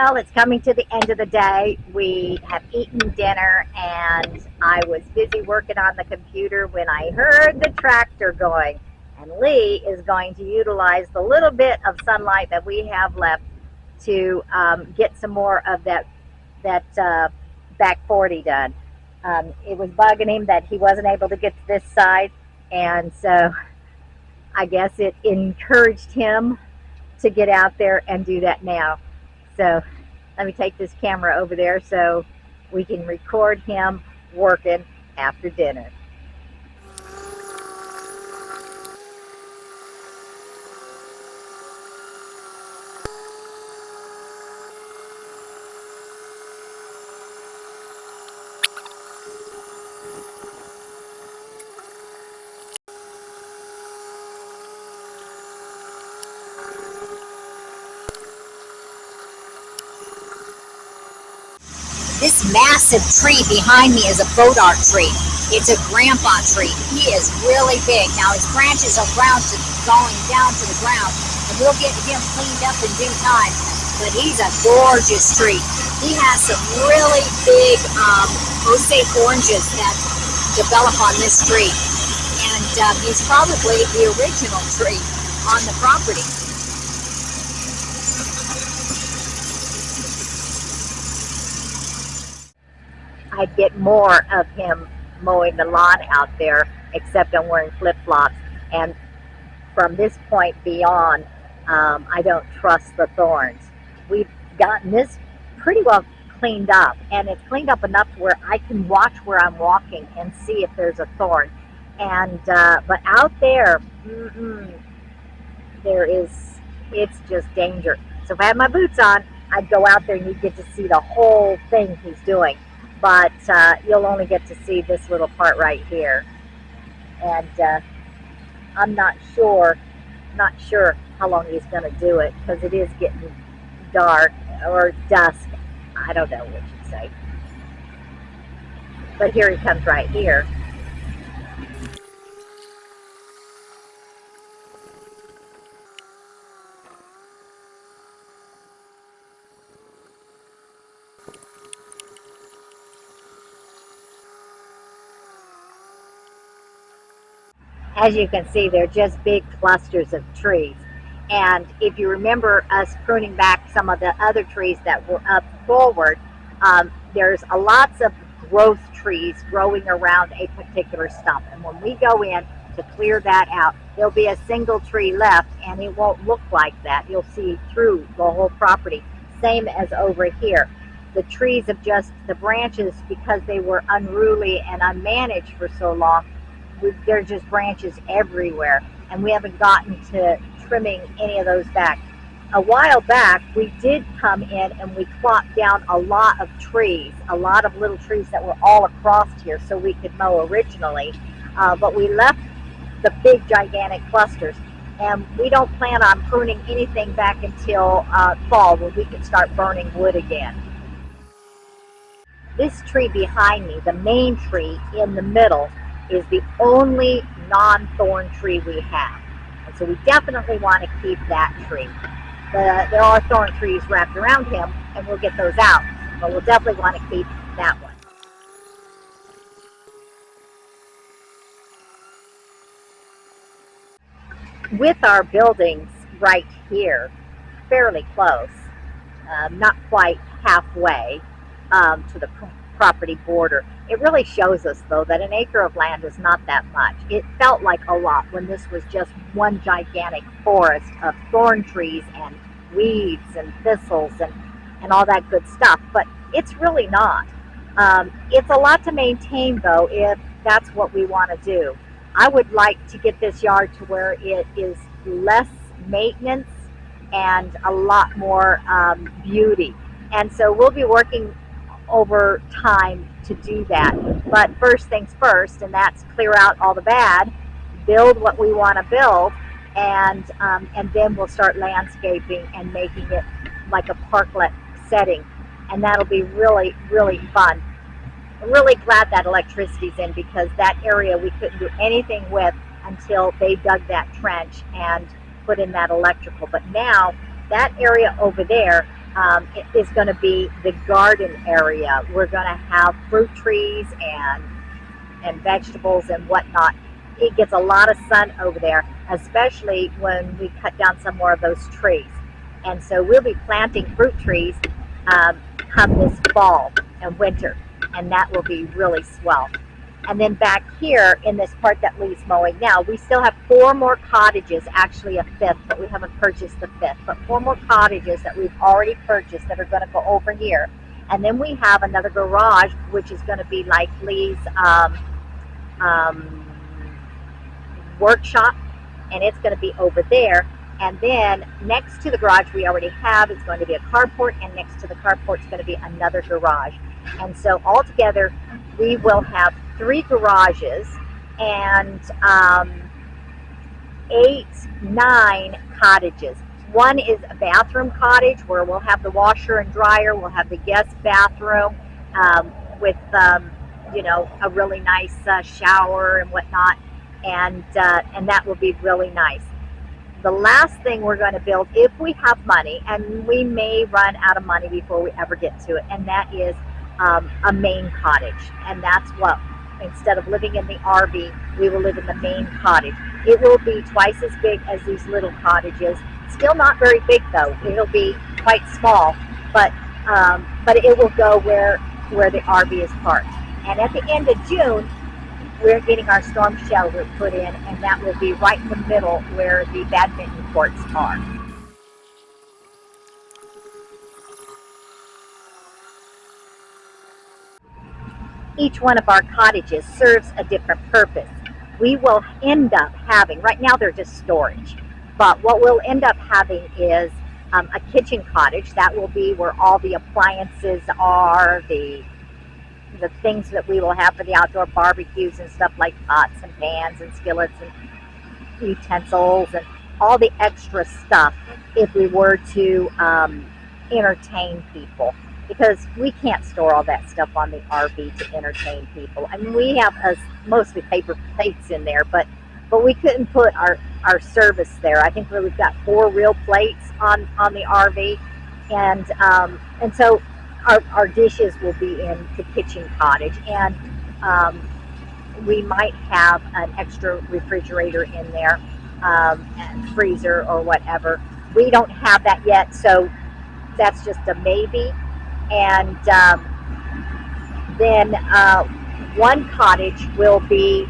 Well, it's coming to the end of the day. We have eaten dinner and I was busy working on the computer when I heard the tractor going. And Lee is going to utilize the little bit of sunlight that we have left to get some more of that back 40 done. It was bugging him that he wasn't able to get to this side, and so I guess it encouraged him to get out there and do that now. So let me take this camera over there so we can record him working after dinner. This massive tree behind me is a boat art tree. It's a grandpa tree. He is really big. Now his branches are going down to the ground, and we'll get him cleaned up in due time. But he's a gorgeous tree. He has some really big osate oranges that develop on this tree. And he's probably the original tree on the property. I'd get more of him mowing the lawn out there, except I'm wearing flip-flops. And from this point beyond, I don't trust the thorns. We've gotten this pretty well cleaned up, and it's cleaned up enough to where I can watch where I'm walking and see if there's a thorn. And but out there, it's just danger. So if I had my boots on, I'd go out there and you'd get to see the whole thing he's doing. But you'll only get to see this little part right here. And I'm not sure how long he's going to do it, because it is getting dark or dusk. I don't know what you'd say. But here he comes right here. As you can see, they're just big clusters of trees. And if you remember us pruning back some of the other trees that were up forward, there's lots of growth trees growing around a particular stump. And when we go in to clear that out, there'll be a single tree left, and it won't look like that. You'll see through the whole property. Same as over here. The trees have just, the branches, because they were unruly and unmanaged for so long, there's just branches everywhere, and we haven't gotten to trimming any of those back. A while back, we did come in and we clopped down a lot of trees, a lot of little trees that were all across here so we could mow originally, but we left the big gigantic clusters, and we don't plan on pruning anything back until fall, when we can start burning wood again. This tree behind me, the main tree in the middle, is the only non-thorn tree we have. And so we definitely want to keep that tree. There are thorn trees wrapped around him, and we'll get those out, but we'll definitely want to keep that one. With our buildings right here, fairly close, not quite halfway to the property border. It really shows us, though, that an acre of land is not that much. It felt like a lot when this was just one gigantic forest of thorn trees and weeds and thistles and all that good stuff, but it's really not. It's a lot to maintain, though, if that's what we want to do. I would like to get this yard to where it is less maintenance and a lot more beauty. And so we'll be working over time to do that. But first things first, and that's clear out all the bad, build what we want to build, and then we'll start landscaping and making it like a parklet setting, and that'll be really, really fun. I'm really glad that electricity's in, because that area we couldn't do anything with until they dug that trench and put in that electrical. But now that area over there, is going to be the garden area. We're going to have fruit trees and vegetables and whatnot. It gets a lot of sun over there, especially when we cut down some more of those trees. And so we'll be planting fruit trees come this fall and winter, and that will be really swell. And then back here in this part that Lee's mowing now, we still have 4 more cottages, actually a 5th, but we haven't purchased the 5th, but 4 more cottages that we've already purchased that are going to go over here. And then we have another garage, which is going to be like Lee's workshop, and it's going to be over there. And then next to the garage we already have is going to be a carport, and next to the carport is going to be another garage. And so altogether we will have 3 garages and 9 cottages. One is a bathroom cottage where we'll have the washer and dryer. We'll have the guest bathroom with a really nice shower and whatnot, and that will be really nice. The last thing we're going to build, if we have money, and we may run out of money before we ever get to it, and that is a main cottage. And that's what, instead of living in the RV, we will live in the main cottage. It will be twice as big as these little cottages. Still not very big though. It'll be quite small, but it will go where the RV is parked. And at the end of June, we're getting our storm shelter put in, and that will be right in the middle where the badminton courts are. Each one of our cottages serves a different purpose. We will end up having, right now they're just storage, but what we'll end up having is a kitchen cottage. That will be where all the appliances are, the things that we will have for the outdoor barbecues and stuff, like pots and pans and skillets and utensils and all the extra stuff if we were to entertain people, because we can't store all that stuff on the RV to entertain people. I mean, we have mostly paper plates in there, but we couldn't put our service there. I think we've got 4 real plates on the RV, and so our dishes will be in the kitchen cottage, and we might have an extra refrigerator in there, and freezer or whatever. We don't have that yet, so that's just a maybe. And then one cottage will be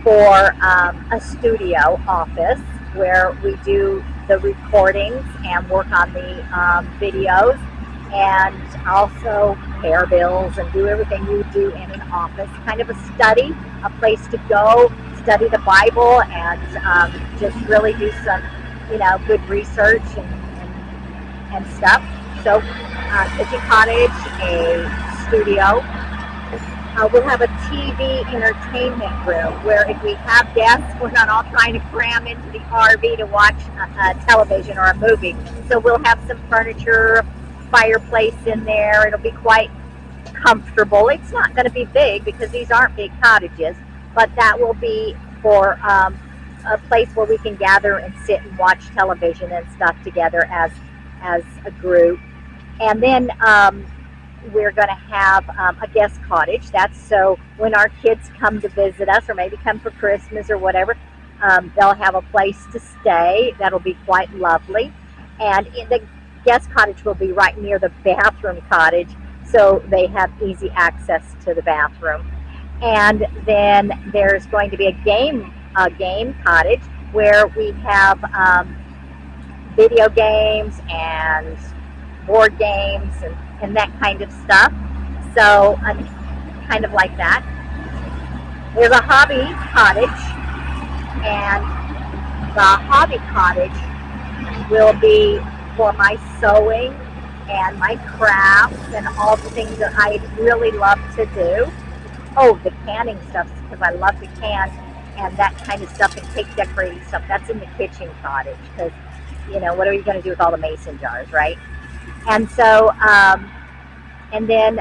for a studio office where we do the recordings and work on the videos, and also pay bills and do everything you do in an office. Kind of a study, a place to go, study the Bible, and just really do some, good research and stuff. So, kitchen cottage, a studio. We'll have a TV entertainment room where if we have guests, we're not all trying to cram into the RV to watch a television or a movie. So we'll have some furniture, fireplace in there. It'll be quite comfortable. It's not going to be big because these aren't big cottages, but that will be for a place where we can gather and sit and watch television and stuff together as a group. And then we're going to have a guest cottage. That's so when our kids come to visit us, or maybe come for Christmas or whatever, they'll have a place to stay. That'll be quite lovely. And the guest cottage will be right near the bathroom cottage, so they have easy access to the bathroom. And then there's going to be a game cottage where we have video games and board games and that kind of stuff. So kind of like that. There's a hobby cottage, and the hobby cottage will be for my sewing and my crafts and all the things that I really love to do. Oh, the canning stuff, because I love to can and that kind of stuff, and cake decorating stuff. That's in the kitchen cottage, because what are you going to do with all the mason jars, right? And so, and then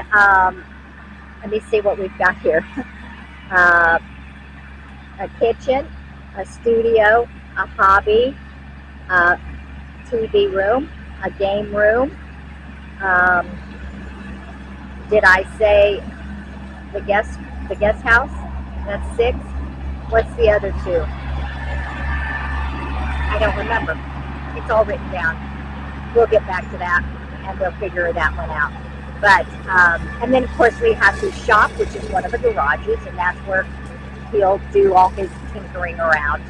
let me see what we've got here. A kitchen, a studio, a hobby, a TV room, a game room, Um, did I say the guest house? That's 6. What's the other 2? I don't remember. It's all written down. We'll get back to that and we'll figure that one out. But and then of course we have his shop, which is one of the garages, and that's where he'll do all his tinkering around.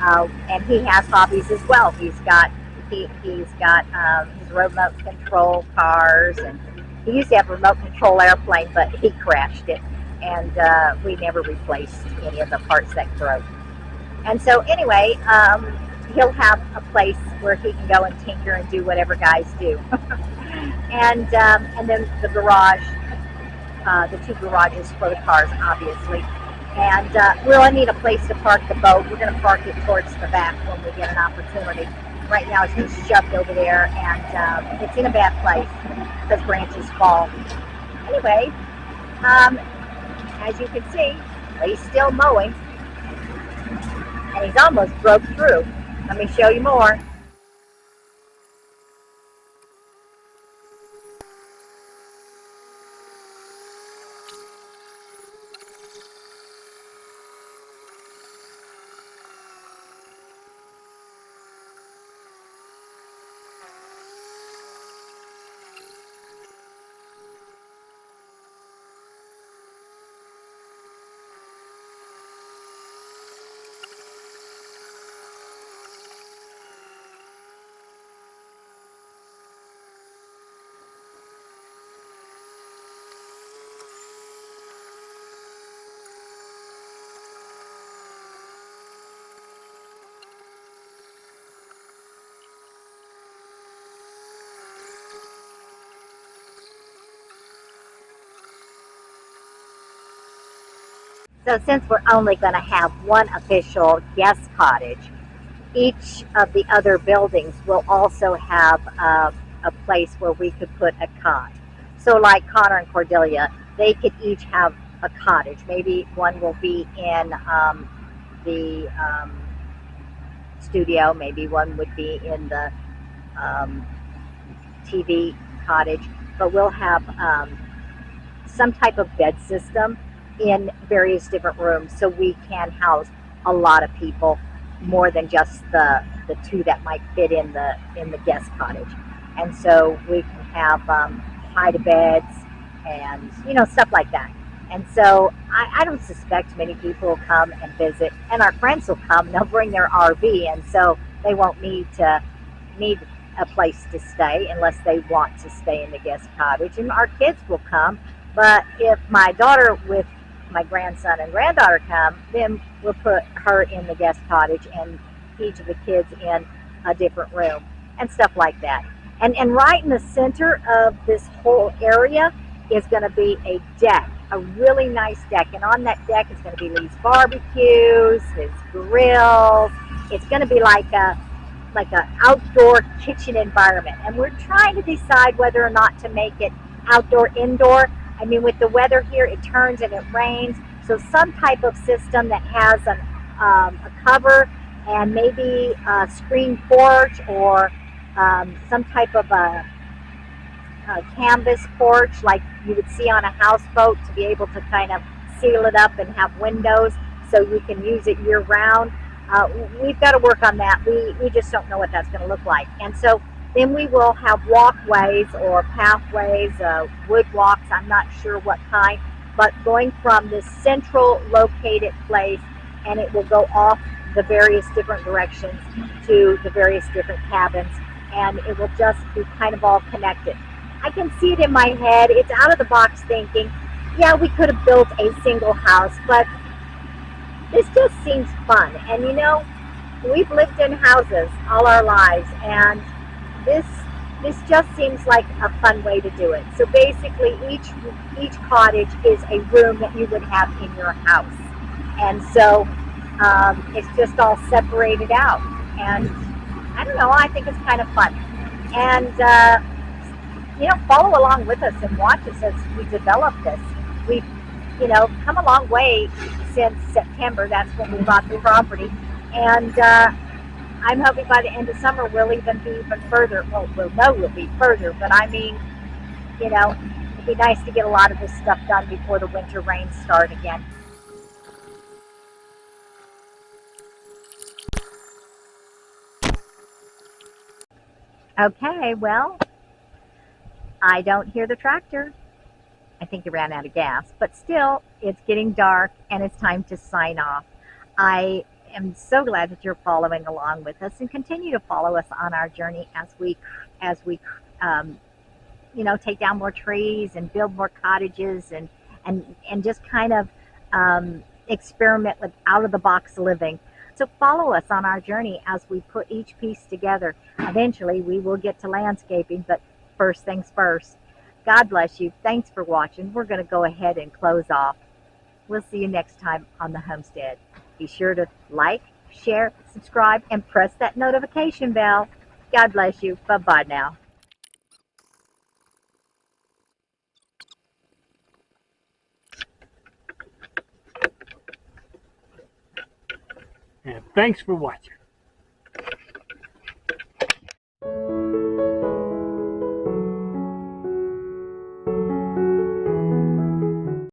And he has hobbies as well. He's got his remote control cars, and he used to have a remote control airplane, but he crashed it, and we never replaced any of the parts that broke. And so anyway, he'll have a place where he can go and tinker and do whatever guys do. And then the garage, the 2 garages for the cars, obviously. And we'll need a place to park the boat. We're going to park it towards the back when we get an opportunity. Right now it's just shoved over there, and it's in a bad place because branches fall. Anyway, as you can see, he's still mowing, and he's almost broke through. Let me show you more. So since we're only going to have one official guest cottage, each of the other buildings will also have a place where we could put a cot. So like Connor and Cordelia, they could each have a cottage. Maybe one will be in the studio, maybe one would be in the TV cottage, but we'll have some type of bed system in various different rooms so we can house a lot of people, more than just the 2 that might fit in the guest cottage. And so we can have hide beds and stuff like that. And so I don't suspect many people will come and visit, and our friends will come. They'll bring their RV, and so they won't need a place to stay unless they want to stay in the guest cottage. And our kids will come, but if my daughter with my grandson and granddaughter come, then we'll put her in the guest cottage and each of the kids in a different room and stuff like that. And right in the center of this whole area is going to be a deck, a really nice deck. And on that deck is going to be Lee's barbecues, his grills. It's going to be like a outdoor kitchen environment. And we're trying to decide whether or not to make it outdoor, indoor. I mean, with the weather here, it turns and it rains. So some type of system that has a cover and maybe a screen porch, or some type of a canvas porch like you would see on a houseboat, to be able to kind of seal it up and have windows so you can use it year round. We've got to work on that. We just don't know what that's going to look like. And so then we will have walkways or pathways, wood walks, I'm not sure what kind, but going from this central located place, and it will go off the various different directions to the various different cabins, and it will just be kind of all connected. I can see it in my head. It's out of the box thinking, yeah, we could have built a single house, but this just seems fun. And we've lived in houses all our lives, and this just seems like a fun way to do it. So basically each cottage is a room that you would have in your house. And so it's just all separated out. And I don't know, I think it's kind of fun. And follow along with us and watch us as we develop this. We've come a long way since September. That's when we bought the property. And I'm hoping by the end of summer we'll even be even further. Well, we'll know we'll be further, but I mean, you know, it'd be nice to get a lot of this stuff done before the winter rains start again. Okay, well, I don't hear the tractor. I think he ran out of gas, but still, it's getting dark and it's time to sign off. I am so glad that you're following along with us and continue to follow us on our journey as we um, take down more trees and build more cottages and just kind of experiment with out of the box living. So follow us on our journey as we put each piece together. Eventually, we will get to landscaping, but first things first. God bless you. Thanks for watching. We're going to go ahead and close off. We'll see you next time on the homestead. Be sure to like, share, subscribe, and press that notification bell. God bless you. Bye bye now. And thanks for watching.